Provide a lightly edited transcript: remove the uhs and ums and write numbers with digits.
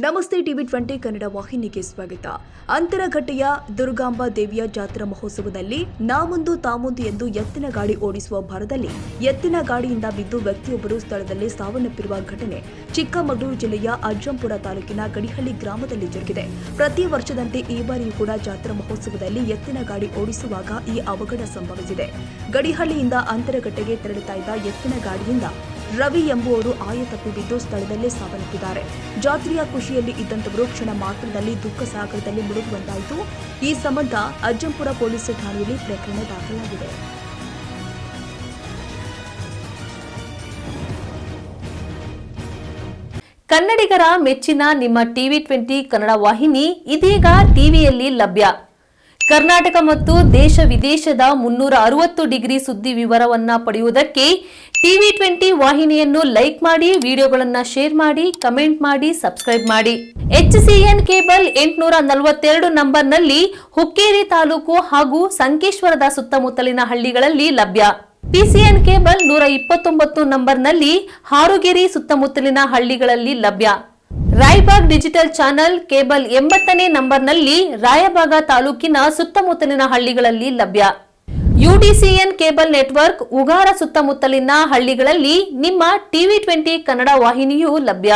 ನಮಸ್ತೆ ಟಿವಿ20 ಕನ್ನಡ ವಾಹಿನಿಗೆ ಸ್ವಾಗತ. ಅಂತರಘಟ್ಟೆಯ ದುರ್ಗಾಂಬಾ ದೇವಿಯ ಜಾತ್ರಾ ಮಹೋತ್ಸವದಲ್ಲಿ ನಾಮುಂದು ತಾಮುಂದು ಎಂದು ಎತ್ತಿನ ಗಾಡಿ ಓಡಿಸುವ ಭರದಲ್ಲಿ ಎತ್ತಿನ ಗಾಡಿಯಿಂದ ಬಿದ್ದು ವ್ಯಕ್ತಿಯೊಬ್ಬರು ಸ್ಥಳದಲ್ಲೇ ಸಾವನ್ನಪ್ಪಿರುವ ಘಟನೆ ಚಿಕ್ಕಮಗಳೂರು ಜಿಲ್ಲೆಯ ಅಜ್ಜಂಪುರ ತಾಲೂಕಿನ ಗಡಿಹಳ್ಳಿ ಗ್ರಾಮದಲ್ಲಿ ಜರುಗಿದೆ. ಪ್ರತಿ ವರ್ಷದಂತೆ ಈ ಬಾರಿಯೂ ಕೂಡ ಜಾತ್ರಾ ಮಹೋತ್ಸವದಲ್ಲಿ ಎತ್ತಿನ ಗಾಡಿ ಓಡಿಸುವಾಗ ಈ ಅವಘಡ ಸಂಭವಿಸಿದೆ. ಗಡಿಹಳ್ಳಿಯಿಂದ ಅಂತರಘಟ್ಟೆಗೆ ತೆರಳುತ್ತಾ ಇದ್ದ ಎತ್ತಿನ ಗಾಡಿಯಿಂದ ರವಿ ಎಂಬುವರು ಆಯತಪ್ಪಿ ಬಿದ್ದು ಸ್ಥಳದಲ್ಲೇ ಸಾವನ್ನಪ್ಪಿದ್ದಾರೆ. ಜಾತ್ರೆಯ ಖುಷಿಯಲ್ಲಿ ಇದ್ದಂತವರು ಕ್ಷಣ ಮಾತ್ರದಲ್ಲಿ ದುಃಖ ಸಾಗರದಲ್ಲಿ ಮುಳುಗುವಂತಾಯಿತು. ಈ ಸಂಬಂಧ ಅಜ್ಜಂಪುರ ಪೊಲೀಸ್ ಠಾಣೆಯಲ್ಲಿ ಪ್ರಕರಣ ದಾಖಲಾಗಿದೆ. ಕನ್ನಡಿಗರ ಮೆಚ್ಚಿನ ನಿಮ್ಮ ಟಿವಿ20 ಕನ್ನಡ ವಾಹಿನಿ ಇದೀಗ ಟಿವಿಯಲ್ಲಿ ಲಭ್ಯ. ಕರ್ನಾಟಕ ಮತ್ತು ದೇಶ ವಿದೇಶದ 360 ಡಿಗ್ರಿ ಸುದ್ದಿ ವಿವರವನ್ನ ಪಡೆಯುವುದಕ್ಕೆ ಟಿವಿ20 ವಾಹಿನಿಯನ್ನು ಲೈಕ್ ಮಾಡಿ, ವಿಡಿಯೋಗಳನ್ನು ಶೇರ್ ಮಾಡಿ, ಕಮೆಂಟ್ ಮಾಡಿ, ಸಬ್ಸ್ಕ್ರೈಬ್ ಮಾಡಿ. HCN ಕೇಬಲ್ 842 ನಂಬರ್ನಲ್ಲಿ ಹುಕ್ಕೇರಿ ತಾಲೂಕು ಹಾಗೂ ಸಂಕೇಶ್ವರದ ಸುತ್ತಮುತ್ತಲಿನ ಹಳ್ಳಿಗಳಲ್ಲಿ ಲಭ್ಯ. PCN ಕೇಬಲ್ 129 ನಂಬರ್ನಲ್ಲಿ ಹಾರುಗೆರೆ ಸುತ್ತಮುತ್ತಲಿನ ಹಳ್ಳಿಗಳಲ್ಲಿ ಲಭ್ಯ. ರಾಯಬಾಗ್ ಡಿಜಿಟಲ್ ಚಾನೆಲ್ ಕೇಬಲ್ 80ನೇ ನಂಬರ್ನಲ್ಲಿ ರಾಯಬಾಗ ತಾಲೂಕಿನ ಸುತ್ತಮುತ್ತಲಿನ ಹಳ್ಳಿಗಳಲ್ಲಿ ಲಭ್ಯ. UDCN ಕೇಬಲ್ ನೆಟ್ವರ್ಕ್ ಉಗಾರ ಸುತ್ತಮುತ್ತಲಿನ ಹಳ್ಳಿಗಳಲ್ಲಿ ನಿಮ್ಮ ಟಿವಿ20 ಕನ್ನಡ ವಾಹಿನಿಯೂ ಲಭ್ಯ.